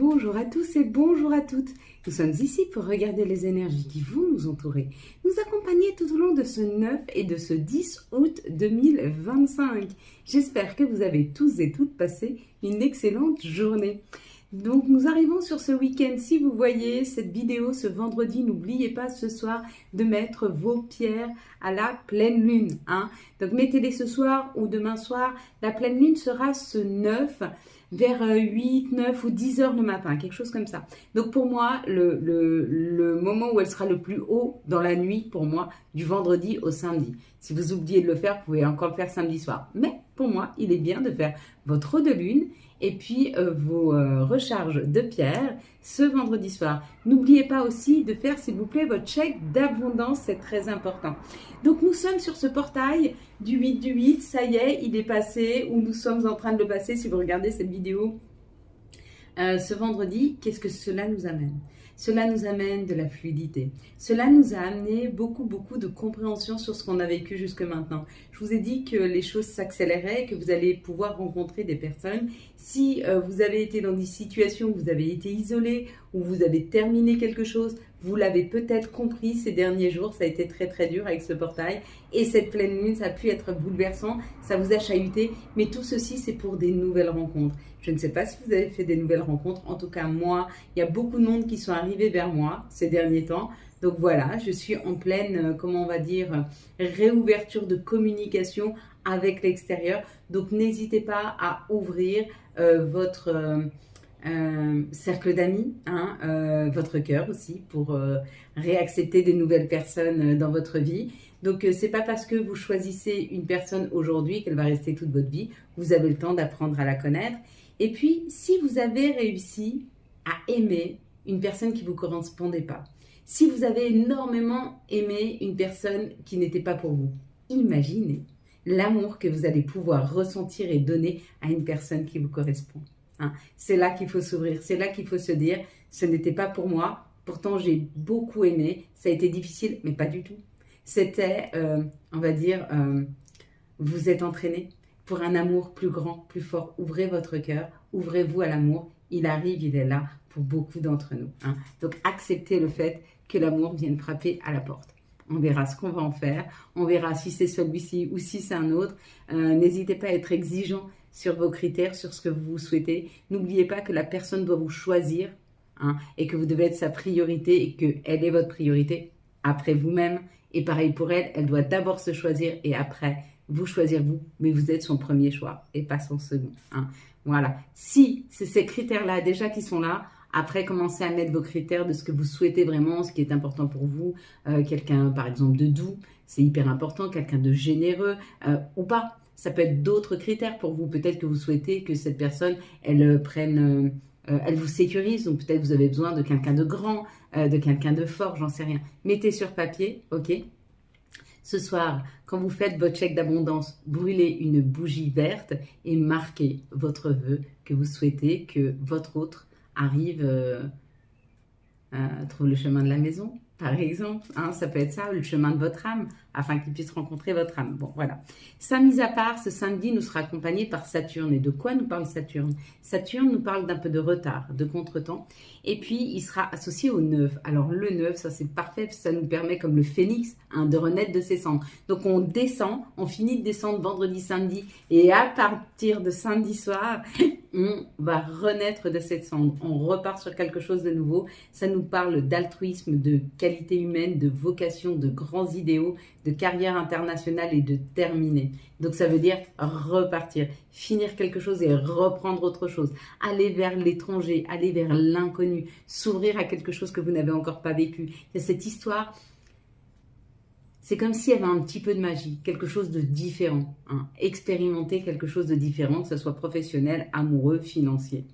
Bonjour à tous et bonjour à toutes. Nous sommes ici pour regarder les énergies qui vont nous entourer, nous accompagner tout au long de ce 9 et de ce 10 août 2025. J'espère que vous avez tous et toutes passé une excellente journée. Donc nous arrivons sur ce week-end. Si vous voyez cette vidéo ce vendredi, n'oubliez pas ce soir de mettre vos pierres à la pleine lune. Donc mettez-les ce soir ou demain soir. La pleine lune sera ce 9 vers 8, 9 ou 10 heures le matin, quelque chose comme ça. Donc pour moi, le moment où elle sera le plus haut dans la nuit, pour moi, du vendredi au samedi. Si vous oubliez de le faire, vous pouvez encore le faire samedi soir. Mais pour moi, il est bien de faire votre eau de lune et puis vos recharges de pierre ce vendredi soir. N'oubliez pas aussi de faire, s'il vous plaît, votre check d'abondance, c'est très important. Donc nous sommes sur ce portail du 8 du 8, ça y est, il est passé, ou nous sommes en train de le passer si vous regardez cette vidéo ce vendredi. Qu'est-ce que cela nous amène ? Cela nous amène de la fluidité. Cela nous a amené beaucoup de compréhension sur ce qu'on a vécu jusque maintenant. Je vous ai dit que les choses s'accéléraient, que vous allez pouvoir rencontrer des personnes. Si vous avez été dans des situations où vous avez été isolé, où vous avez terminé quelque chose, vous l'avez peut-être compris ces derniers jours, ça a été très dur avec ce portail. Et cette pleine lune, ça a pu être bouleversant, ça vous a chahuté. Mais tout ceci, c'est pour des nouvelles rencontres. Je ne sais pas si vous avez fait des nouvelles rencontres. En tout cas, moi, il y a beaucoup de monde qui sont arrivés vers moi ces derniers temps. Donc voilà, je suis en pleine, comment on va dire, réouverture de communication avec l'extérieur. Donc n'hésitez pas à ouvrir votre cercle d'amis, votre cœur aussi, pour réaccepter des nouvelles personnes dans votre vie. Donc c'est pas parce que vous choisissez une personne aujourd'hui qu'elle va rester toute votre vie. Vous avez le temps d'apprendre à la connaître. Et puis, si vous avez réussi à aimer une personne qui ne vous correspondait pas, si vous avez énormément aimé une personne qui n'était pas pour vous, imaginez l'amour que vous allez pouvoir ressentir et donner à une personne qui vous correspond. C'est là qu'il faut s'ouvrir, c'est là qu'il faut se dire, ce n'était pas pour moi, pourtant j'ai beaucoup aimé, ça a été difficile, mais pas du tout. C'était, on va dire, vous êtes entraîné pour un amour plus grand, plus fort. Ouvrez votre cœur, ouvrez-vous à l'amour. Il arrive, il est là pour beaucoup d'entre nous. Donc, acceptez le fait que l'amour vienne frapper à la porte. On verra ce qu'on va en faire. On verra si c'est celui-ci ou si c'est un autre. N'hésitez pas à être exigeant sur vos critères, sur ce que vous souhaitez. N'oubliez pas que la personne doit vous choisir et que vous devez être sa priorité et qu'elle est votre priorité après vous-même. Et pareil pour elle, elle doit d'abord se choisir et après vous choisir vous, mais vous êtes son premier choix et pas son second. Voilà. Si c'est ces critères-là déjà qui sont là, après commencez à mettre vos critères de ce que vous souhaitez vraiment, ce qui est important pour vous. Quelqu'un par exemple de doux, c'est hyper important, quelqu'un de généreux ou pas. Ça peut être d'autres critères pour vous. Peut-être que vous souhaitez que cette personne, elle prenne... elle vous sécurise, donc peut-être vous avez besoin de quelqu'un de grand, de quelqu'un de fort, j'en sais rien. Mettez sur papier, ok ? Ce soir, quand vous faites votre chèque d'abondance, brûlez une bougie verte et marquez votre vœu que vous souhaitez que votre autre arrive trouve le chemin de la maison, par exemple. Ça peut être ça, le chemin de votre âme, afin qu'il puisse rencontrer votre âme. Bon, voilà. Ça, mis à part, ce samedi nous sera accompagné par Saturne. Et de quoi nous parle Saturne ? Saturne nous parle d'un peu de retard, de contretemps. Et puis, il sera associé au 9. Alors, le 9, ça c'est parfait, ça nous permet, comme le phénix, de renaître de ses cendres. Donc, on descend, on finit de descendre vendredi, samedi. Et à partir de samedi soir, on va renaître de cette cendre. On repart sur quelque chose de nouveau. Ça nous parle d'altruisme, de qualité humaine, de vocation, de grands idéaux, de carrière internationale et de terminer. Donc ça veut dire repartir, finir quelque chose et reprendre autre chose. Aller vers l'étranger, aller vers l'inconnu, s'ouvrir à quelque chose que vous n'avez encore pas vécu. Il y a cette histoire, c'est comme s'il y avait un petit peu de magie, quelque chose de différent. Expérimenter quelque chose de différent, que ce soit professionnel, amoureux, financier.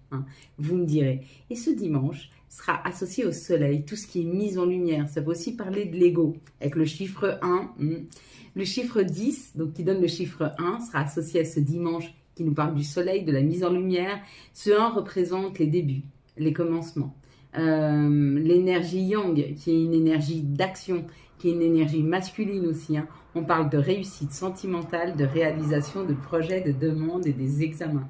Vous me direz. Et ce dimanche sera associé au soleil, tout ce qui est mise en lumière. Ça peut aussi parler de l'ego, avec le chiffre 1. Le chiffre 10, donc qui donne le chiffre 1, sera associé à ce dimanche qui nous parle du soleil, de la mise en lumière. Ce 1 représente les débuts, les commencements. L'énergie yang, qui est une énergie d'action, qui est une énergie masculine aussi. On parle de réussite sentimentale, de réalisation de projets, de demandes et des examens.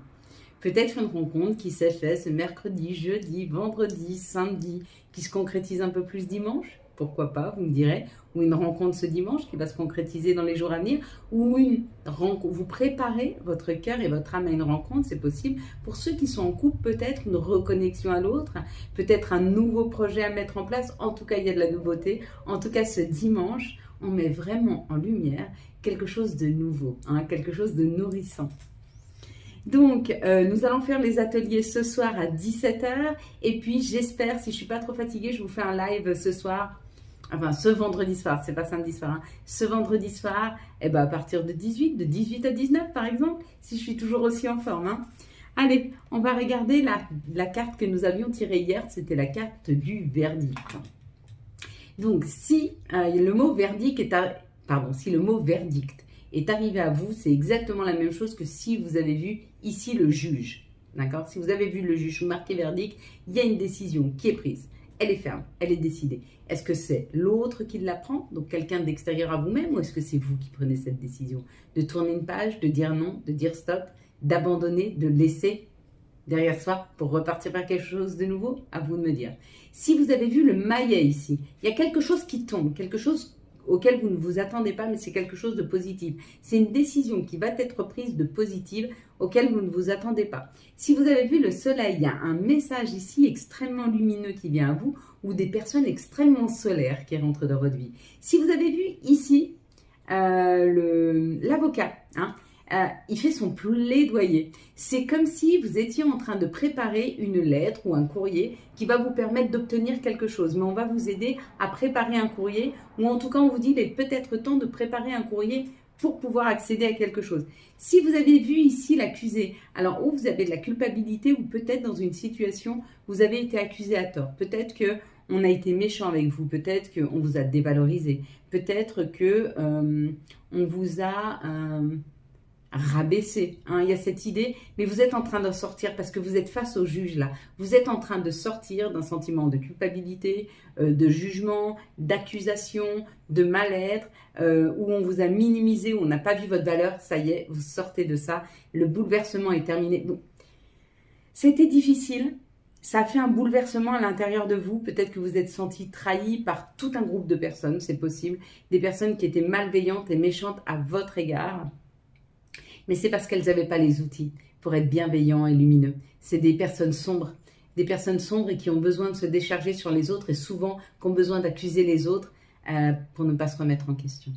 Peut-être une rencontre qui s'est faite ce mercredi, jeudi, vendredi, samedi, qui se concrétise un peu plus dimanche. Pourquoi pas, vous me direz. Ou une rencontre ce dimanche qui va se concrétiser dans les jours à venir. Ou une rencontre, vous préparez votre cœur et votre âme à une rencontre, c'est possible. Pour ceux qui sont en couple, peut-être une reconnexion à l'autre, peut-être un nouveau projet à mettre en place. En tout cas, il y a de la nouveauté. En tout cas, ce dimanche, on met vraiment en lumière quelque chose de nouveau, quelque chose de nourrissant. Donc, nous allons faire les ateliers ce soir à 17 h. Et puis, j'espère, si je ne suis pas trop fatiguée, je vous fais un live ce soir. Enfin, ce vendredi soir, c'est pas samedi soir. Ce vendredi soir, à partir de 18 à 19 par exemple, si je suis toujours aussi en forme. Allez, on va regarder la carte que nous avions tirée hier. C'était la carte du verdict. Donc, si le mot verdict est arrivé à vous, c'est exactement la même chose que si vous avez vu ici le juge. D'accord? Si vous avez vu le juge ou marqué verdict, il y a une décision qui est prise. Elle est ferme, elle est décidée. Est-ce que c'est l'autre qui la prend, donc quelqu'un d'extérieur à vous-même, ou est-ce que c'est vous qui prenez cette décision? De tourner une page, de dire non, de dire stop, d'abandonner, de laisser derrière soi pour repartir vers quelque chose de nouveau? À vous de me dire. Si vous avez vu le maillet ici, il y a quelque chose qui tombe, quelque chose auquel vous ne vous attendez pas, mais c'est quelque chose de positif. C'est une décision qui va être prise de positive auquel vous ne vous attendez pas. Si vous avez vu le soleil, il y a un message ici extrêmement lumineux qui vient à vous ou des personnes extrêmement solaires qui rentrent dans votre vie. Si vous avez vu ici l'avocat, il fait son plaidoyer. C'est comme si vous étiez en train de préparer une lettre ou un courrier qui va vous permettre d'obtenir quelque chose. Mais on va vous aider à préparer un courrier, ou en tout cas on vous dit qu'il est peut-être temps de préparer un courrier pour pouvoir accéder à quelque chose. Si vous avez vu ici l'accusé, alors ou vous avez de la culpabilité ou peut-être dans une situation, vous avez été accusé à tort. Peut-être qu'on a été méchant avec vous, peut-être qu'on vous a dévalorisé, peut-être qu'on vous a rabaissé. Il y a cette idée, mais vous êtes en train de sortir parce que vous êtes face au juge là. Vous êtes en train de sortir d'un sentiment de culpabilité, de jugement, d'accusation, de mal-être, où on vous a minimisé, où on n'a pas vu votre valeur. Ça y est, vous sortez de ça. Le bouleversement est terminé. Donc, ça a été difficile. Ça a fait un bouleversement à l'intérieur de vous. Peut-être que vous êtes senti trahi par tout un groupe de personnes, c'est possible. Des personnes qui étaient malveillantes et méchantes à votre égard. Mais c'est parce qu'elles n'avaient pas les outils pour être bienveillants et lumineux. C'est des personnes sombres et qui ont besoin de se décharger sur les autres et souvent qui ont besoin d'accuser les autres pour ne pas se remettre en question.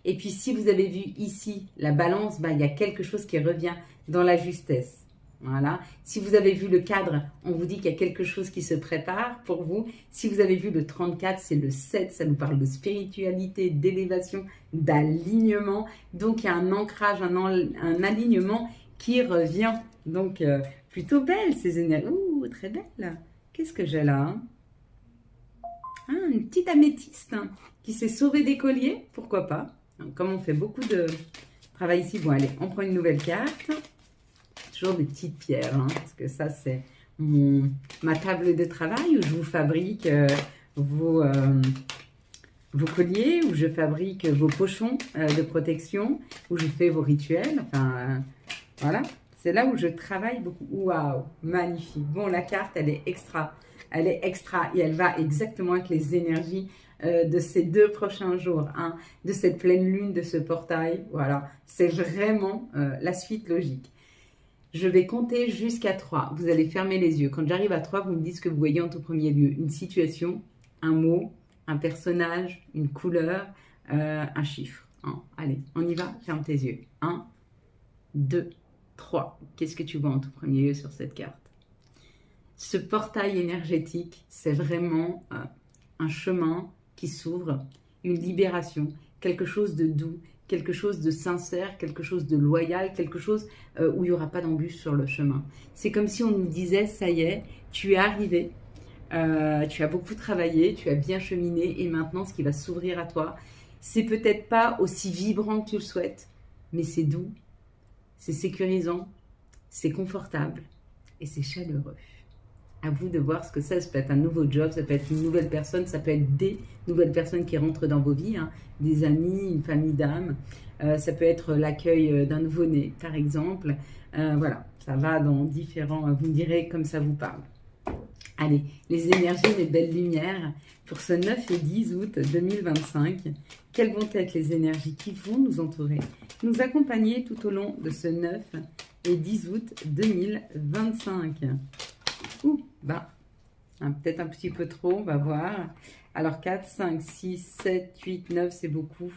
Et puis si vous avez vu ici la balance, il y a quelque chose qui revient dans la justesse. Voilà. Si vous avez vu le cadre, on vous dit qu'il y a quelque chose qui se prépare pour vous. Si vous avez vu le 34, c'est le 7, ça nous parle de spiritualité, d'élévation, d'alignement. Donc, il y a un ancrage, un alignement qui revient. Donc, plutôt belle ces énergies. Ouh, très belle. Qu'est-ce que j'ai là? Une petite améthyste qui s'est sauvée des colliers. Pourquoi pas? Comme on fait beaucoup de travail ici. Bon, allez, on prend une nouvelle carte. Toujours des petites pierres, parce que ça, c'est ma table de travail où je vous fabrique vos colliers, où je fabrique vos pochons de protection, où je fais vos rituels. Enfin, voilà, c'est là où je travaille beaucoup. Waouh, magnifique. Bon, la carte, elle est extra. Elle est extra et elle va exactement avec les énergies de ces 2 prochains jours, de cette pleine lune, de ce portail. Voilà, c'est vraiment la suite logique. Je vais compter jusqu'à 3. Vous allez fermer les yeux. Quand j'arrive à 3, vous me dites ce que vous voyez en tout premier lieu. Une situation, un mot, un personnage, une couleur, un chiffre. Allez, on y va. Ferme tes yeux. 1, 2, 3. Qu'est-ce que tu vois en tout premier lieu sur cette carte? Ce portail énergétique, c'est vraiment un chemin qui s'ouvre, une libération, quelque chose de doux, quelque chose de sincère, quelque chose de loyal, quelque chose où il n'y aura pas d'embûche sur le chemin. C'est comme si on nous disait, ça y est, tu es arrivé, tu as beaucoup travaillé, tu as bien cheminé et maintenant ce qui va s'ouvrir à toi, c'est peut-être pas aussi vibrant que tu le souhaites, mais c'est doux, c'est sécurisant, c'est confortable et c'est chaleureux. À vous de voir ce que c'est. Ça peut être un nouveau job, ça peut être une nouvelle personne, ça peut être des nouvelles personnes qui rentrent dans vos vies, hein, des amis, une famille d'âmes. Ça peut être l'accueil d'un nouveau-né, par exemple. Voilà, ça va dans différents... Vous me direz comme ça vous parle. Allez, les énergies, les belles lumières pour ce 9 et 10 août 2025. Quelles vont être les énergies qui vont nous entourer, nous accompagner tout au long de ce 9 et 10 août 2025. Ouh, bah, peut-être un petit peu trop, on va voir. Alors 4, 5, 6, 7, 8, 9, c'est beaucoup.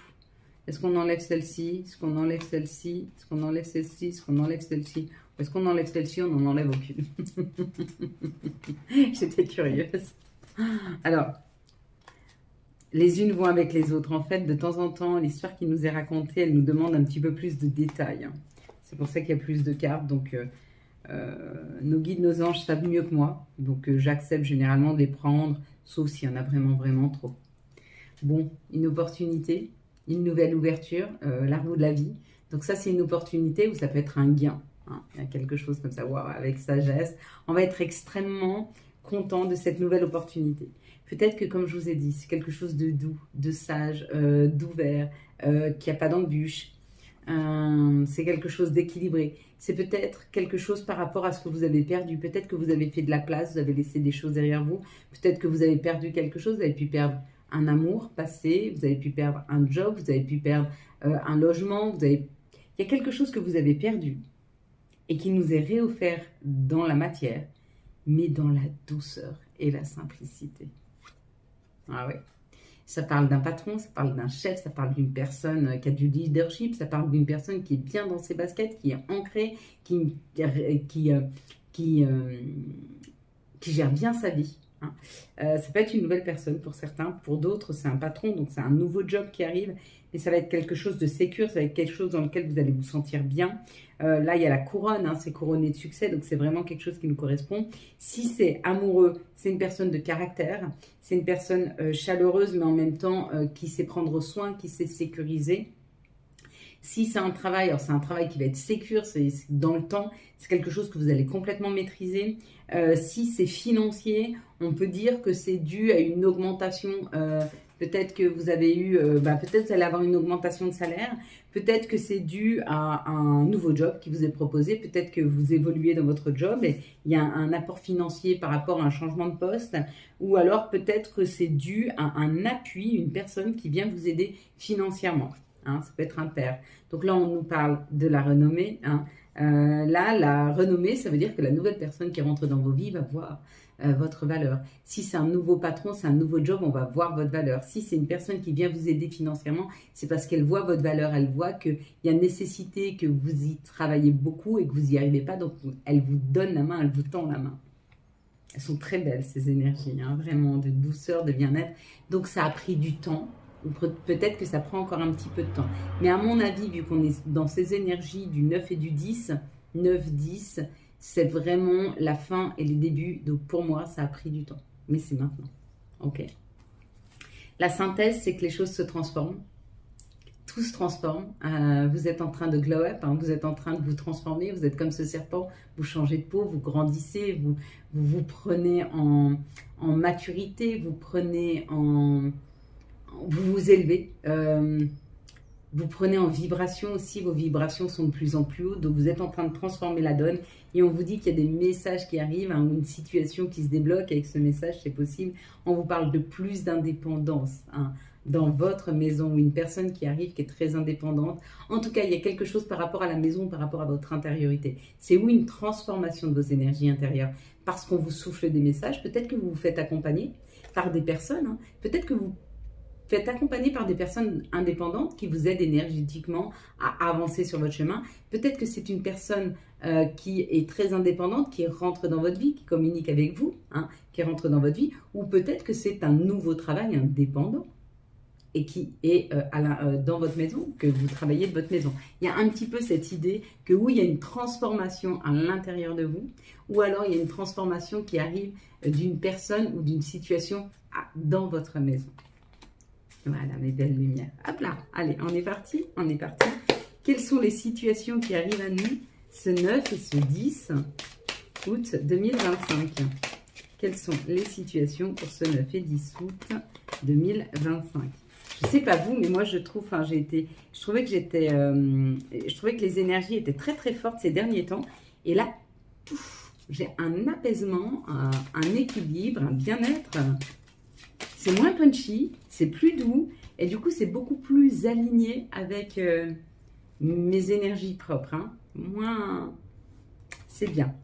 Est-ce qu'on enlève celle-ci? Est-ce qu'on enlève celle-ci? Est-ce qu'on enlève celle-ci? Est-ce qu'on enlève celle-ci? Ou est-ce qu'on enlève celle-ci? On n'en enlève aucune. J'étais curieuse. Alors, les unes vont avec les autres. En fait, de temps en temps, l'histoire qui nous est racontée, elle nous demande un petit peu plus de détails. C'est pour ça qu'il y a plus de cartes. Donc, nos guides, nos anges savent mieux que moi. Donc, j'accepte généralement de les prendre, sauf s'il y en a vraiment, vraiment trop. Bon, une opportunité, une nouvelle ouverture, la roue de la vie. Donc ça, c'est une opportunité où ça peut être un gain. Hein. Il y a quelque chose comme ça, wow, avec sagesse. On va être extrêmement content de cette nouvelle opportunité. Peut-être que, comme je vous ai dit, c'est quelque chose de doux, de sage, d'ouvert, qui n'a pas d'embûche. C'est quelque chose d'équilibré. C'est peut-être quelque chose par rapport à ce que vous avez perdu. Peut-être que vous avez fait de la place, vous avez laissé des choses derrière vous. Peut-être que vous avez perdu quelque chose, vous avez pu perdre un amour passé, vous avez pu perdre un job, vous avez pu perdre un logement. Il y a quelque chose que vous avez perdu et qui nous est réoffert dans la matière, mais dans la douceur et la simplicité. Ah ouais. Ça parle d'un patron, ça parle d'un chef, ça parle d'une personne qui a du leadership, ça parle d'une personne qui est bien dans ses baskets, qui est ancrée, qui gère bien sa vie. Hein. Ça peut être une nouvelle personne pour certains, pour d'autres c'est un patron, donc c'est un nouveau job qui arrive, mais ça va être quelque chose de sécure, ça va être quelque chose dans lequel vous allez vous sentir bien. Là il y a la couronne, hein, c'est couronné de succès, donc c'est vraiment quelque chose qui nous correspond. Si c'est amoureux, c'est une personne de caractère, c'est une personne chaleureuse, mais en même temps qui sait prendre soin, qui sait sécuriser. Si c'est un travail, alors c'est un travail qui va être sécure, c'est dans le temps, c'est quelque chose que vous allez complètement maîtriser. Si c'est financier, on peut dire que c'est dû à une augmentation. Peut-être que vous avez eu, peut-être vous allez avoir une augmentation de salaire. Peut-être que c'est dû à un nouveau job qui vous est proposé. Peut-être que vous évoluez dans votre job et il y a un apport financier par rapport à un changement de poste. Ou alors peut-être que c'est dû à un appui, une personne qui vient vous aider financièrement. Hein, ça peut être un père. Donc là, on nous parle de la renommée. Hein. Là, la renommée, ça veut dire que la nouvelle personne qui rentre dans vos vies va voir votre valeur. Si c'est un nouveau patron, c'est un nouveau job, on va voir votre valeur. Si c'est une personne qui vient vous aider financièrement, c'est parce qu'elle voit votre valeur. Elle voit qu'il y a nécessité, que vous y travaillez beaucoup et que vous n'y arrivez pas. Donc, elle vous donne la main, elle vous tend la main. Elles sont très belles, ces énergies, hein, vraiment de douceur, de bien-être. Donc, ça a pris du temps. Peut-être que ça prend encore un petit peu de temps. Mais à mon avis, vu qu'on est dans ces énergies du 9 et du 10, 9-10, c'est vraiment la fin et les débuts. Donc pour moi, ça a pris du temps. Mais c'est maintenant. Ok. La synthèse, c'est que les choses se transforment. Tout se transforme. Vous êtes en train de glow up, hein, vous êtes en train de vous transformer. Vous êtes comme ce serpent, vous changez de peau, vous grandissez, vous prenez en maturité, vous prenez en... Vous vous élevez, vous prenez en vibration aussi, vos vibrations sont de plus en plus hautes, donc vous êtes en train de transformer la donne et on vous dit qu'il y a des messages qui arrivent, hein, une situation qui se débloque avec ce message, c'est possible. On vous parle de plus d'indépendance hein, dans votre maison, ou une personne qui arrive qui est très indépendante. En tout cas, il y a quelque chose par rapport à la maison, par rapport à votre intériorité. C'est une transformation de vos énergies intérieures parce qu'on vous souffle des messages. Peut-être que vous vous faites accompagner par des personnes, hein, peut-être que vous faites accompagner par des personnes indépendantes qui vous aident énergétiquement à avancer sur votre chemin. Peut-être que c'est une personne qui est très indépendante, qui rentre dans votre vie, qui communique avec vous, hein, qui rentre dans votre vie. Ou peut-être que c'est un nouveau travail indépendant et qui est dans votre maison, que vous travaillez de votre maison. Il y a un petit peu cette idée que oui, il y a une transformation à l'intérieur de vous, ou alors il y a une transformation qui arrive d'une personne ou d'une situation dans votre maison. Voilà mes belles lumières. Hop là, allez, on est parti, on est parti. Quelles sont les situations qui arrivent à nous ce 9 et ce 10 août 2025? quelles sont les situations pour ce 9 et 10 août 2025. Je ne sais pas vous, mais moi je trouve, je trouvais que les énergies étaient très très fortes ces derniers temps. Et là, j'ai un apaisement, un équilibre, un bien-être. C'est moins punchy, c'est plus doux. Et du coup, c'est beaucoup plus aligné avec mes énergies propres. Hein. Moins... C'est bien.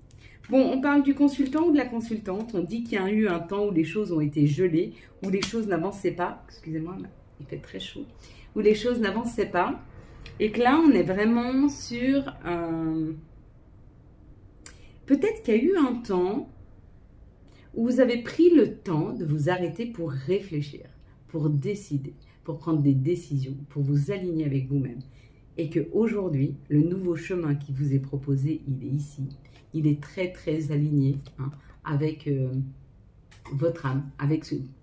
Bon, on parle du consultant ou de la consultante. On dit qu'il y a eu un temps où les choses ont été gelées, où les choses n'avançaient pas. Excusez-moi, il fait très chaud. Où les choses n'avançaient pas. Et que là, on est vraiment sur... Peut-être qu'il y a eu un temps où vous avez pris le temps de vous arrêter pour réfléchir, pour décider, pour prendre des décisions, pour vous aligner avec vous-même. Et qu'aujourd'hui, le nouveau chemin qui vous est proposé, il est ici. Il est très, très aligné avec votre âme.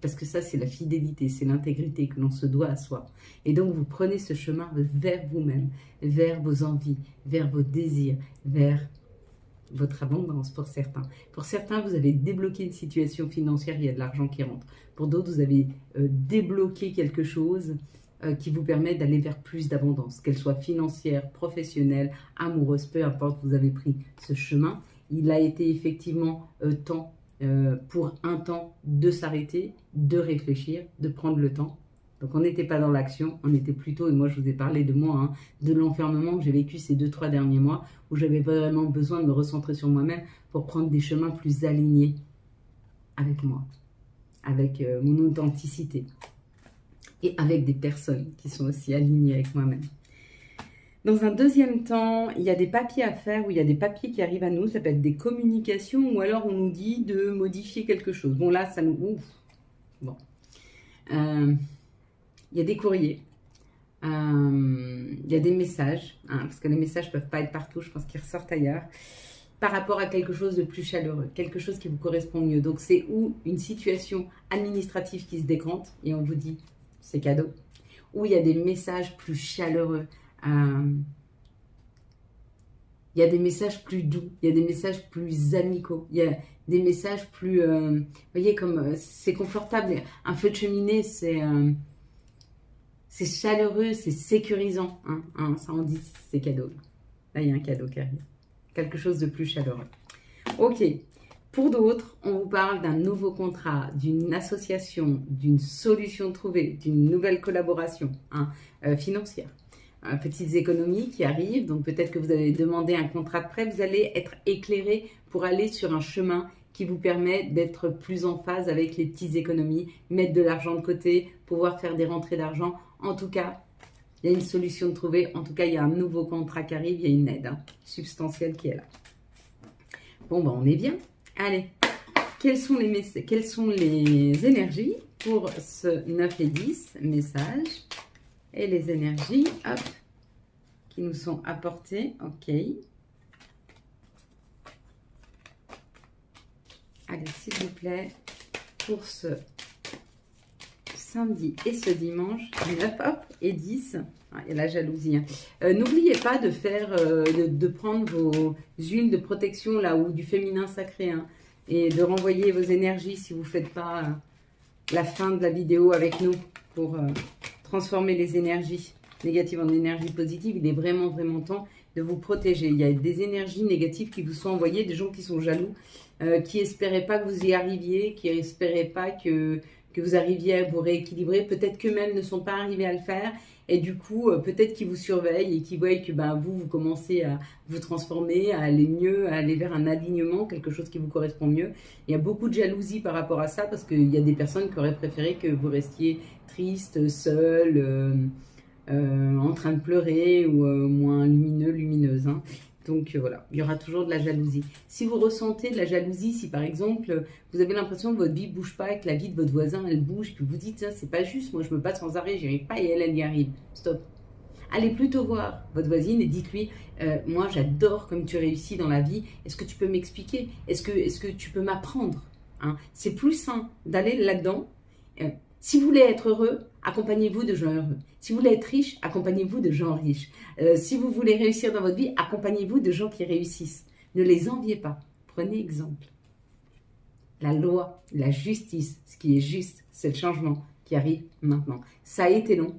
Parce que ça, c'est la fidélité, c'est l'intégrité que l'on se doit à soi. Et donc, vous prenez ce chemin vers vous-même, vers vos envies, vers vos désirs, vers votre abondance pour certains. Pour certains, vous avez débloqué une situation financière, il y a de l'argent qui rentre. Pour d'autres, vous avez débloqué quelque chose qui vous permet d'aller vers plus d'abondance, qu'elle soit financière, professionnelle, amoureuse, peu importe, vous avez pris ce chemin. Il a été effectivement temps pour un temps de s'arrêter, de réfléchir, de prendre le temps. Donc on n'était pas dans l'action, on était plutôt, et moi je vous ai parlé de moi, hein, de l'enfermement que j'ai vécu ces 2-3 derniers mois, où j'avais vraiment besoin de me recentrer sur moi-même pour prendre des chemins plus alignés avec moi, avec mon authenticité. Et avec des personnes qui sont aussi alignées avec moi-même. Dans un deuxième temps, il y a des papiers à faire, ou il y a des papiers qui arrivent à nous, ça peut être des communications, ou alors on nous dit de modifier quelque chose. Bon là, ça nous... Ouf. Bon. Il y a des courriers, il y a des messages, parce que les messages ne peuvent pas être partout, je pense qu'ils ressortent ailleurs, par rapport à quelque chose de plus chaleureux, quelque chose qui vous correspond mieux. Donc c'est ou une situation administrative qui se décante, et on vous dit... c'est cadeau, où il y a des messages plus chaleureux, il y a des messages plus doux, il y a des messages plus amicaux, il y a des messages plus, vous voyez, comme c'est confortable, un feu de cheminée, c'est chaleureux, c'est sécurisant, ça on dit, c'est cadeau. Là, il y a un cadeau qui arrive, quelque chose de plus chaleureux. Ok. Pour d'autres, on vous parle d'un nouveau contrat, d'une association, d'une solution trouvée, d'une nouvelle collaboration financière. Petites économies qui arrivent, donc peut-être que vous avez demandé un contrat de prêt, vous allez être éclairé pour aller sur un chemin qui vous permet d'être plus en phase avec les petites économies, mettre de l'argent de côté, pouvoir faire des rentrées d'argent. En tout cas, il y a une solution de trouver, en tout cas, il y a un nouveau contrat qui arrive, il y a une aide substantielle qui est là. Bon, on est bien. Allez, quelles sont les énergies pour ce 9 et 10 messages et les énergies qui nous sont apportées. Ok. Allez, s'il vous plaît, pour ce samedi et ce dimanche, 9 et 10. Il y a la jalousie. N'oubliez pas de faire, de prendre vos huiles de protection là ou du féminin sacré et de renvoyer vos énergies si vous ne faites pas la fin de la vidéo avec nous pour transformer les énergies négatives en énergie positive. Il est vraiment, vraiment temps de vous protéger. Il y a des énergies négatives qui vous sont envoyées, des gens qui sont jaloux, qui n'espéraient pas que vous y arriviez, qui n'espéraient pas que vous arriviez à vous rééquilibrer. Peut-être qu'eux-mêmes ne sont pas arrivés à le faire. Et du coup, peut-être qu'ils vous surveillent et qu'ils voient que vous commencez à vous transformer, à aller mieux, à aller vers un alignement, quelque chose qui vous correspond mieux. Il y a beaucoup de jalousie par rapport à ça parce qu'il y a des personnes qui auraient préféré que vous restiez triste, seul, en train de pleurer ou moins lumineux, lumineuse. Donc voilà, il y aura toujours de la jalousie. Si vous ressentez de la jalousie, si par exemple vous avez l'impression que votre vie ne bouge pas et que la vie de votre voisin elle bouge, que vous dites c'est pas juste, moi je me bats sans arrêt, j'y arrive pas et elle y arrive. Stop. Allez plutôt voir votre voisine et dites-lui moi j'adore comme tu réussis dans la vie, est-ce que tu peux m'expliquer, est-ce que tu peux m'apprendre C'est plus sain d'aller là-dedans. Si vous voulez être heureux, accompagnez-vous de gens heureux. Si vous voulez être riche, accompagnez-vous de gens riches. Si vous voulez réussir dans votre vie, accompagnez-vous de gens qui réussissent. Ne les enviez pas. Prenez exemple. la loi, la justice, ce qui est juste, c'est le changement qui arrive maintenant. Ça a été long,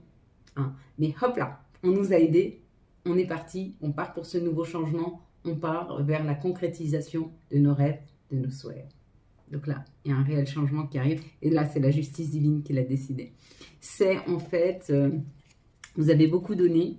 hein, mais hop là, on nous a aidés, on est parti, on part pour ce nouveau changement, on part vers la concrétisation de nos rêves, de nos souhaits. Donc là, il y a un réel changement qui arrive, et là, c'est la justice divine qui l'a décidé. C'est en fait, vous avez beaucoup donné,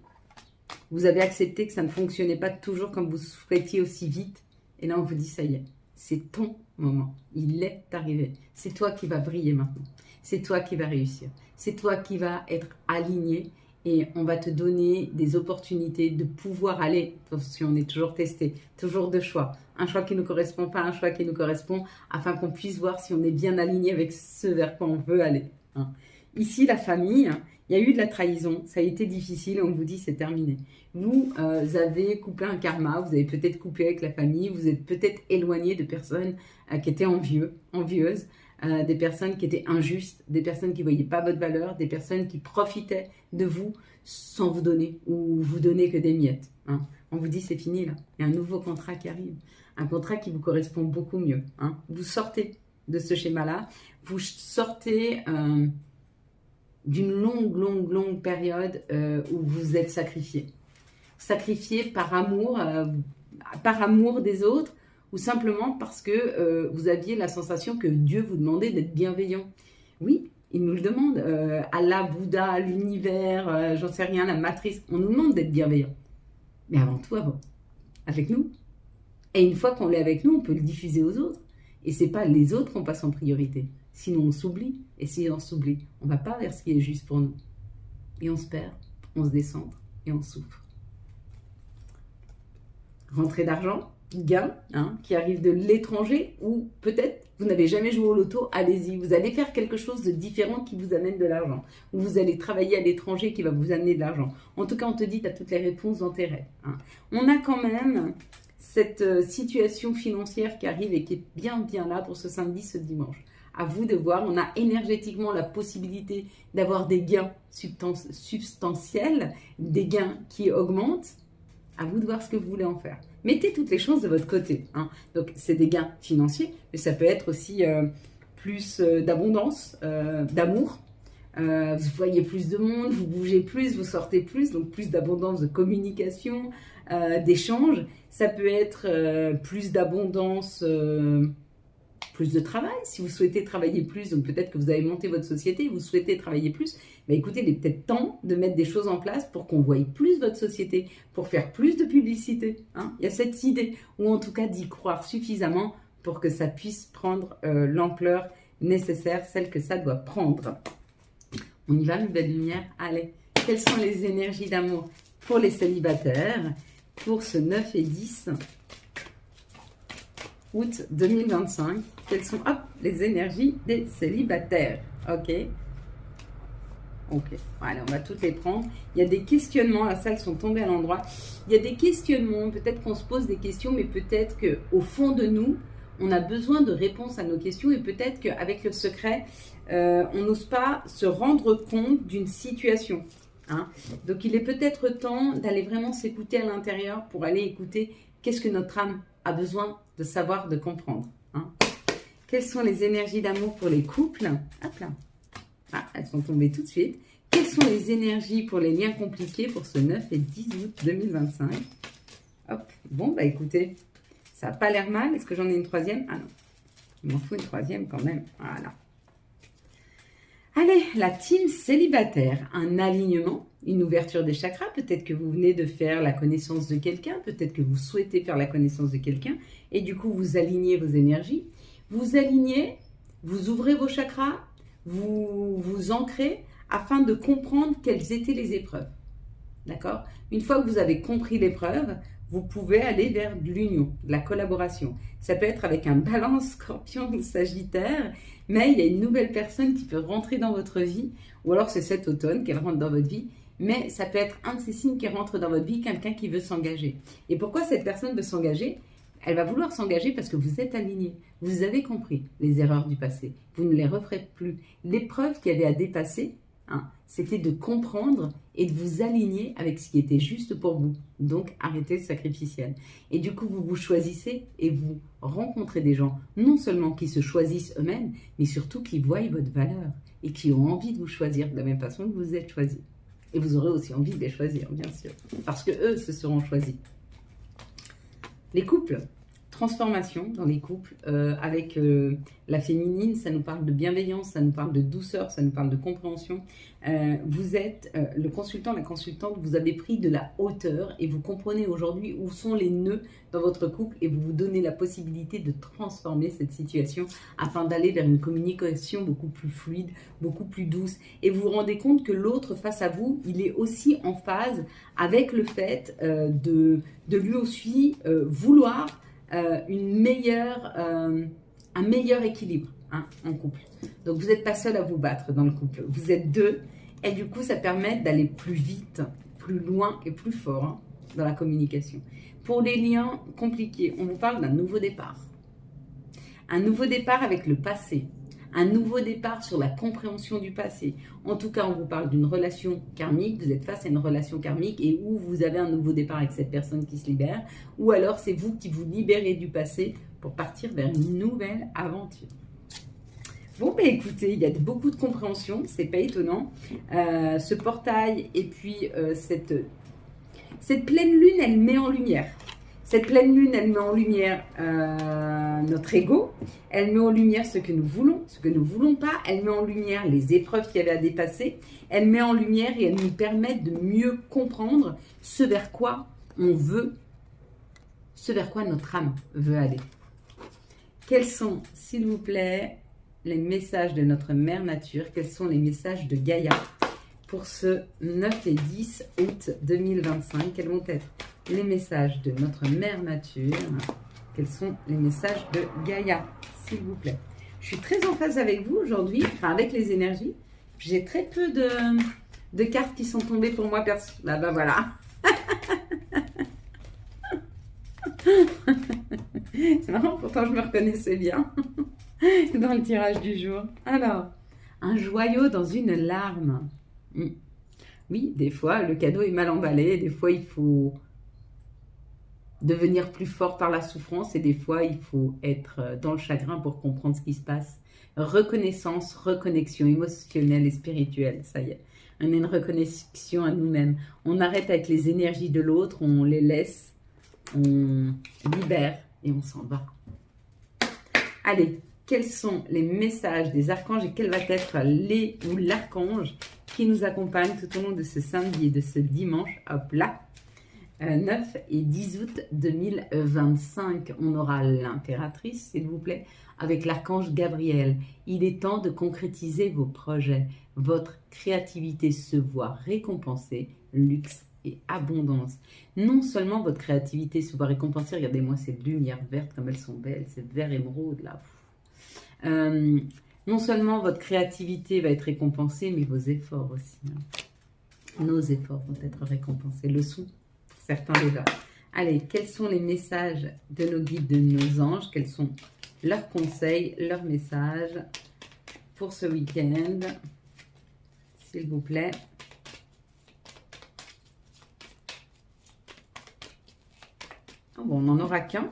vous avez accepté que ça ne fonctionnait pas toujours comme vous souhaitiez aussi vite, et là, on vous dit, ça y est, c'est ton moment, il est arrivé. C'est toi qui vas briller maintenant, c'est toi qui vas réussir, c'est toi qui vas être aligné, et on va te donner des opportunités de pouvoir aller, si on est toujours testé, toujours de choix. Un choix qui ne nous correspond pas, un choix qui nous correspond, afin qu'on puisse voir si on est bien aligné avec ce vers quoi on veut aller. Hein. Ici, la famille, il y a eu de la trahison, ça a été difficile, on vous dit c'est terminé. Vous avez coupé un karma, vous avez peut-être coupé avec la famille, vous êtes peut-être éloigné de personnes qui étaient envieuses, des personnes qui étaient injustes, des personnes qui ne voyaient pas votre valeur, des personnes qui profitaient de vous sans vous donner ou vous donner que des miettes. Hein. On vous dit c'est fini là, il y a un nouveau contrat qui arrive, un contrat qui vous correspond beaucoup mieux. Hein. Vous sortez de ce schéma-là, vous sortez d'une longue période où vous êtes sacrifié. Sacrifié par amour des autres, ou simplement parce que vous aviez la sensation que Dieu vous demandait d'être bienveillant. Oui, il nous le demande. Allah, Bouddha, l'univers, j'en sais rien, la matrice, on nous demande d'être bienveillant. Mais avant tout, avec nous. Et une fois qu'on l'est avec nous, on peut le diffuser aux autres. Et ce n'est pas les autres qu'on passe en priorité. Sinon, on s'oublie. Et si on s'oublie, on ne va pas vers ce qui est juste pour nous. Et on se perd, on se décentre et on souffre. Rentrée d'argent, gain, hein, qui arrive de l'étranger, ou peut-être vous n'avez jamais joué au loto, allez-y, vous allez faire quelque chose de différent qui vous amène de l'argent, ou vous allez travailler à l'étranger qui va vous amener de l'argent. En tout cas, on te dit, tu as toutes les réponses dans tes rêves. Hein. On a quand même cette situation financière qui arrive et qui est bien là pour ce samedi, ce dimanche. À vous de voir, on a énergétiquement la possibilité d'avoir des gains substantiels, des gains qui augmentent. À vous de voir ce que vous voulez en faire. Mettez toutes les chances de votre côté. Hein. Donc, c'est des gains financiers, mais ça peut être aussi plus d'abondance, d'amour. Vous voyez plus de monde, vous bougez plus, vous sortez plus, donc plus d'abondance de communication, d'échange. Ça peut être plus d'abondance, plus de travail. Si vous souhaitez travailler plus, donc peut-être que vous avez monté votre société, vous souhaitez travailler plus, mais écoutez, il est peut-être temps de mettre des choses en place pour qu'on voie plus votre société, pour faire plus de publicité. Hein. Il y a cette idée, ou en tout cas d'y croire suffisamment pour que ça puisse prendre l'ampleur nécessaire, celle que ça doit prendre. On y va, une belle lumière. Allez, quelles sont les énergies d'amour pour les célibataires pour ce 9 et 10 août 2025? Quelles sont les énergies des célibataires? Ok. Allez, on va toutes les prendre. Il y a des questionnements, là, ça, elles sont tombées à l'endroit. Il y a des questionnements, peut-être qu'on se pose des questions, mais peut-être qu'au fond de nous, on a besoin de réponses à nos questions, et peut-être qu'avec le secret, on n'ose pas se rendre compte d'une situation. Hein. Donc, il est peut-être temps d'aller vraiment s'écouter à l'intérieur pour aller écouter qu'est-ce que notre âme a besoin de savoir, de comprendre. Hein. Quelles sont les énergies d'amour pour les couples? Hop là. Ah, elles sont tombées tout de suite. Quelles sont les énergies pour les liens compliqués pour ce 9 et 10 août 2025? Hop. Bon, bah écoutez, ça n'a pas l'air mal. Est-ce que j'en ai une troisième? Ah non, il m'en faut une troisième quand même. Voilà. Allez, la team célibataire. Un alignement, une ouverture des chakras. Peut-être que vous venez de faire la connaissance de quelqu'un. Peut-être que vous souhaitez faire la connaissance de quelqu'un. Et du coup, vous alignez vos énergies. Vous alignez, vous ouvrez vos chakras, vous vous ancrez afin de comprendre quelles étaient les épreuves. D'accord? Une fois que vous avez compris l'épreuve, vous pouvez aller vers de l'union, de la collaboration. Ça peut être avec un balance, scorpion ou sagittaire, mais il y a une nouvelle personne qui peut rentrer dans votre vie, ou alors c'est cet automne qu'elle rentre dans votre vie, mais ça peut être un de ces signes qui rentre dans votre vie, quelqu'un qui veut s'engager. Et pourquoi cette personne veut s'engager? Elle va vouloir s'engager parce que vous êtes aligné. Vous avez compris les erreurs du passé. Vous ne les referez plus. L'épreuve qu'il y avait à dépasser, hein. C'était de comprendre et de vous aligner avec ce qui était juste pour vous. Donc, arrêtez le sacrificiel. Et du coup, vous vous choisissez et vous rencontrez des gens, non seulement qui se choisissent eux-mêmes, mais surtout qui voient votre valeur et qui ont envie de vous choisir de la même façon que vous êtes choisi. Et vous aurez aussi envie de les choisir, bien sûr, parce que eux se seront choisis. Les couples. Transformation dans les couples avec la féminine, ça nous parle de bienveillance, ça nous parle de douceur, ça nous parle de compréhension. Vous êtes le consultant, la consultante, vous avez pris de la hauteur et vous comprenez aujourd'hui où sont les nœuds dans votre couple et vous vous donnez la possibilité de transformer cette situation afin d'aller vers une communication beaucoup plus fluide, beaucoup plus douce. Et vous vous rendez compte que l'autre face à vous, il est aussi en phase avec le fait de lui aussi vouloir un meilleur équilibre en couple. Donc vous n'êtes pas seul à vous battre dans le couple, vous êtes deux et du coup ça permet d'aller plus vite, plus loin et plus fort dans la communication. Pour les liens compliqués, on vous parle d'un nouveau départ. Un nouveau départ avec le passé. Un nouveau départ sur la compréhension du passé. En tout cas, on vous parle d'une relation karmique. Vous êtes face à une relation karmique et où vous avez un nouveau départ avec cette personne qui se libère. Ou alors, c'est vous qui vous libérez du passé pour partir vers une nouvelle aventure. Bon, ben écoutez, il y a beaucoup de compréhension. C'est pas étonnant. Ce portail et puis cette pleine lune, elle met en lumière. Cette pleine lune, elle met en lumière notre ego, elle met en lumière ce que nous voulons, ce que nous ne voulons pas, elle met en lumière les épreuves qu'il y avait à dépasser, elle met en lumière et elle nous permet de mieux comprendre ce vers quoi on veut, ce vers quoi notre âme veut aller. Quels sont, s'il vous plaît, les messages de notre mère nature, quels sont les messages de Gaïa pour ce 9 et 10 août 2025, quels vont être les messages de notre mère nature, quels sont les messages de Gaïa, s'il vous plaît. Je suis très en phase avec vous aujourd'hui, enfin avec les énergies. J'ai très peu de cartes qui sont tombées pour moi perso. Là, bah voilà. C'est marrant, pourtant je me reconnaissais bien dans le tirage du jour. Alors, un joyau dans une larme. Oui, des fois, le cadeau est mal emballé. Des fois, il faut devenir plus fort par la souffrance et des fois, il faut être dans le chagrin pour comprendre ce qui se passe. Reconnaissance, reconnexion émotionnelle et spirituelle, ça y est. On a une reconnexion à nous-mêmes. On arrête avec les énergies de l'autre, on les laisse, on libère et on s'en va. Allez, quels sont les messages des archanges et quel va être l'archange qui nous accompagne tout au long de ce samedi et de ce dimanche, hop là, 9 et 10 août 2025. On aura l'impératrice, s'il vous plaît, avec l'archange Gabriel. Il est temps de concrétiser vos projets. Votre créativité se voit récompensée, luxe et abondance. Non seulement votre créativité se voit récompensée, regardez-moi ces lumières vertes comme elles sont belles, ces verts émeraude là. Non seulement votre créativité va être récompensée, mais vos efforts aussi. Nos efforts vont être récompensés. Le son, pour certains déjà. Allez, quels sont les messages de nos guides, de nos anges? Quels sont leurs conseils, leurs messages pour ce week-end? S'il vous plaît. Oh, bon, on n'en aura qu'un.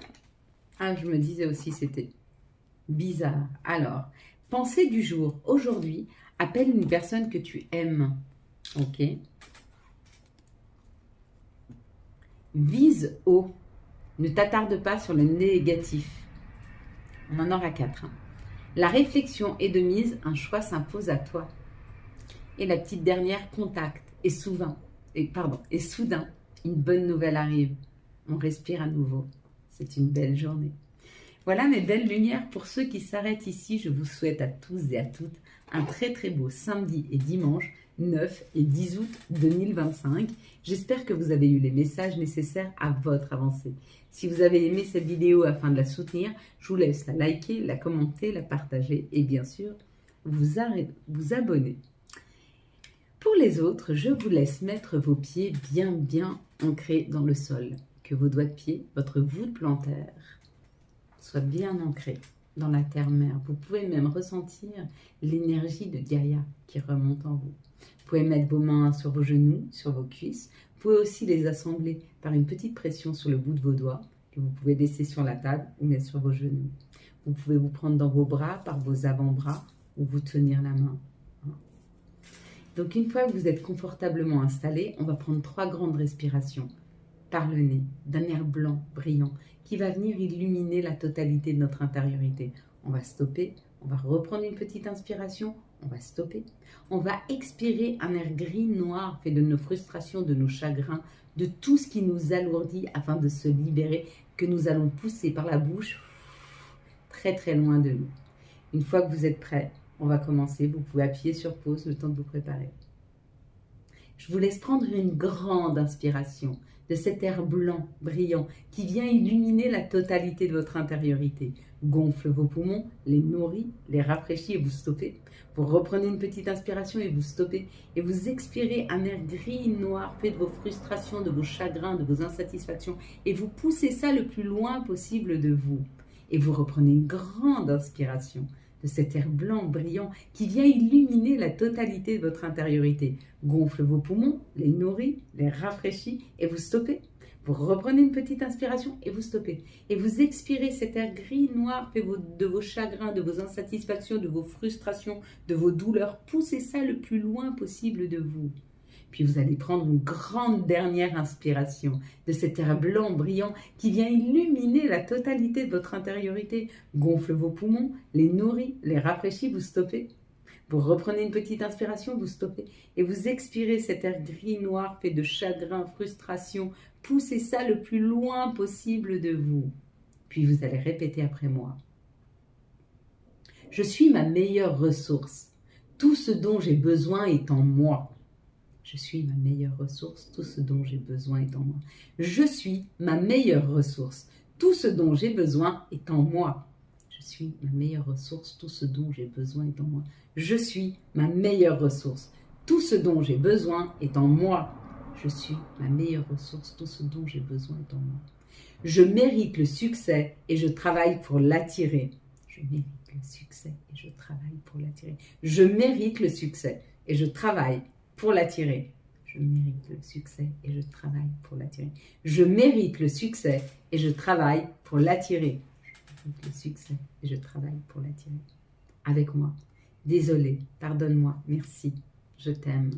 Ah, je me disais aussi, c'était bizarre. Alors, pensée du jour. Aujourd'hui, appelle une personne que tu aimes. Ok. Vise haut. Ne t'attarde pas sur le négatif. On en aura 4. La réflexion est de mise, un choix s'impose à toi. Et la petite dernière, contact. Et soudain, une bonne nouvelle arrive. On respire à nouveau. C'est une belle journée. Voilà mes belles lumières. Pour ceux qui s'arrêtent ici, je vous souhaite à tous et à toutes un très très beau samedi et dimanche 9 et 10 août 2025. J'espère que vous avez eu les messages nécessaires à votre avancée. Si vous avez aimé cette vidéo afin de la soutenir, je vous laisse la liker, la commenter, la partager et bien sûr vous abonner. Pour les autres, je vous laisse mettre vos pieds bien ancrés dans le sol. Que vos doigts de pied, votre voûte plantaire, soient bien ancrés. dans la terre-mère. Vous pouvez même ressentir l'énergie de Gaïa qui remonte en vous. Vous pouvez mettre vos mains sur vos genoux, sur vos cuisses. Vous pouvez aussi les assembler par une petite pression sur le bout de vos doigts que vous pouvez laisser sur la table ou mettre sur vos genoux. Vous pouvez vous prendre dans vos bras par vos avant-bras ou vous tenir la main. Donc une fois que vous êtes confortablement installé, on va prendre 3 grandes respirations par le nez, d'un air blanc, brillant, qui va venir illuminer la totalité de notre intériorité. On va stopper, on va reprendre une petite inspiration, on va stopper. On va expirer un air gris noir fait de nos frustrations, de nos chagrins, de tout ce qui nous alourdit afin de se libérer, que nous allons pousser par la bouche très très loin de nous. Une fois que vous êtes prêts, on va commencer. Vous pouvez appuyer sur pause le temps de vous préparer. Je vous laisse prendre une grande inspiration de cet air blanc, brillant, qui vient illuminer la totalité de votre intériorité. Gonfle vos poumons, les nourrit, les rafraîchit et vous stoppez. Vous reprenez une petite inspiration et vous stoppez. Et vous expirez un air gris noir fait de vos frustrations, de vos chagrins, de vos insatisfactions. Et vous poussez ça le plus loin possible de vous. Et vous reprenez une grande inspiration de cet air blanc brillant qui vient illuminer la totalité de votre intériorité. Gonfle vos poumons, les nourrit, les rafraîchit et vous stoppez. Vous reprenez une petite inspiration et vous stoppez. Et vous expirez cet air gris noir fait de vos chagrins, de vos insatisfactions, de vos frustrations, de vos douleurs. Poussez ça le plus loin possible de vous. Puis vous allez prendre une grande dernière inspiration de cet air blanc brillant qui vient illuminer la totalité de votre intériorité. Gonfle vos poumons, les nourrit, les rafraîchit, vous stoppez. Vous reprenez une petite inspiration, vous stoppez. Et vous expirez cet air gris noir fait de chagrin, frustration. Poussez ça le plus loin possible de vous. Puis vous allez répéter après moi. Je suis ma meilleure ressource. Tout ce dont j'ai besoin est en moi. Je suis ma meilleure ressource, tout ce dont j'ai besoin est en moi. Je suis ma meilleure ressource, tout ce dont j'ai besoin est en moi. Je suis ma meilleure ressource, tout ce dont j'ai besoin est en moi. Je suis ma meilleure ressource, tout ce dont j'ai besoin est en moi. Je suis ma meilleure ressource, tout ce dont j'ai besoin est en moi. Je mérite le succès et je travaille pour l'attirer. Je mérite le succès et je travaille pour l'attirer. Je mérite le succès et je travaille pour l'attirer. Je mérite le succès et je travaille pour l'attirer. Je mérite le succès et je travaille pour l'attirer. Je mérite le succès et je travaille pour l'attirer. Avec moi. Désolé, pardonne-moi, merci, je t'aime.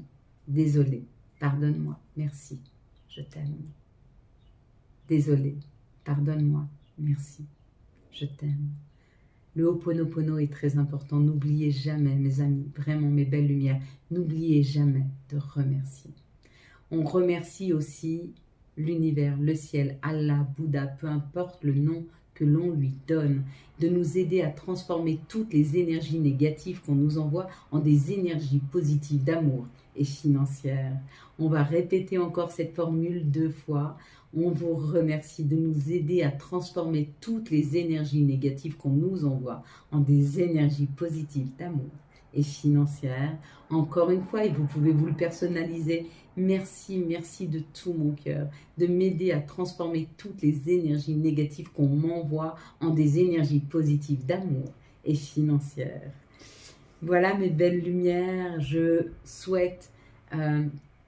Désolé, pardonne-moi, merci, je t'aime. Désolé, pardonne-moi, merci, je t'aime. Le Ho'oponopono est très important. N'oubliez jamais, mes amis, vraiment mes belles lumières, n'oubliez jamais de remercier. On remercie aussi l'univers, le ciel, Allah, Bouddha, peu importe le nom que l'on lui donne, de nous aider à transformer toutes les énergies négatives qu'on nous envoie en des énergies positives d'amour et financières. On va répéter encore cette formule 2 fois. On vous remercie de nous aider à transformer toutes les énergies négatives qu'on nous envoie en des énergies positives d'amour et financières. Encore une fois, et vous pouvez vous le personnaliser. Merci, merci de tout mon cœur de m'aider à transformer toutes les énergies négatives qu'on m'envoie en des énergies positives d'amour et financières. Voilà mes belles lumières, je souhaite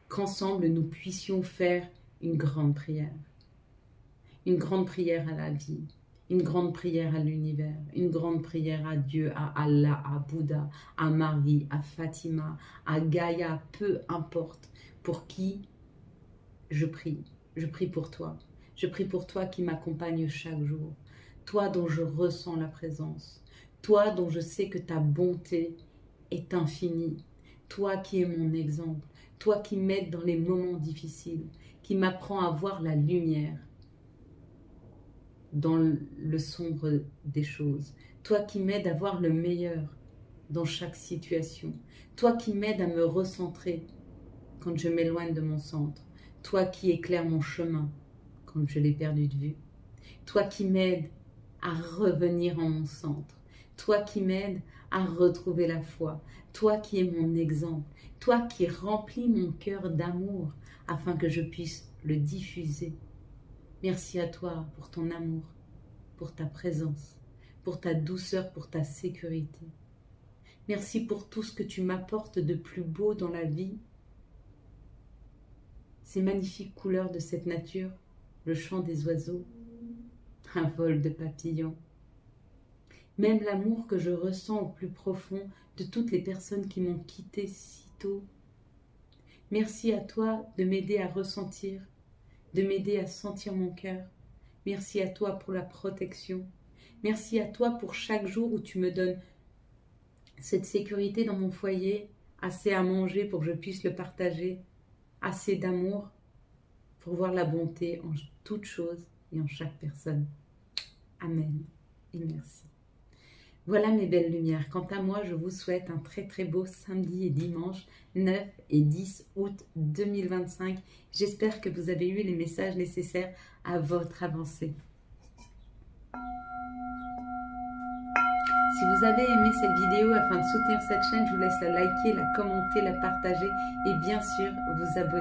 qu'ensemble nous puissions faire une grande prière à la vie, une grande prière à l'univers, une grande prière à Dieu, à Allah, à Bouddha, à Marie, à Fatima, à Gaïa, peu importe pour qui je prie pour toi. Je prie pour toi qui m'accompagne chaque jour, toi dont je ressens la présence, toi dont je sais que ta bonté est infinie, toi qui es mon exemple, toi qui m'aides dans les moments difficiles, qui m'apprends à voir la lumière dans le sombre des choses, toi qui m'aides à voir le meilleur dans chaque situation, toi qui m'aides à me recentrer quand je m'éloigne de mon centre, toi qui éclaires mon chemin quand je l'ai perdu de vue, toi qui m'aides à revenir en mon centre, toi qui m'aides à retrouver la foi, toi qui es mon exemple, toi qui remplis mon cœur d'amour afin que je puisse le diffuser. Merci à toi pour ton amour, pour ta présence, pour ta douceur, pour ta sécurité. Merci pour tout ce que tu m'apportes de plus beau dans la vie. Ces magnifiques couleurs de cette nature, le chant des oiseaux, un vol de papillons. Même l'amour que je ressens au plus profond de toutes les personnes qui m'ont quitté si tôt. Merci à toi de m'aider à ressentir, de m'aider à sentir mon cœur. Merci à toi pour la protection. Merci à toi pour chaque jour où tu me donnes cette sécurité dans mon foyer, assez à manger pour que je puisse le partager, assez d'amour pour voir la bonté en toute chose et en chaque personne. Amen et merci. Voilà mes belles lumières. Quant à moi, je vous souhaite un très très beau samedi et dimanche 9 et 10 août 2025. J'espère que vous avez eu les messages nécessaires à votre avancée. Si vous avez aimé cette vidéo, afin de soutenir cette chaîne, je vous laisse la liker, la commenter, la partager et bien sûr vous abonner.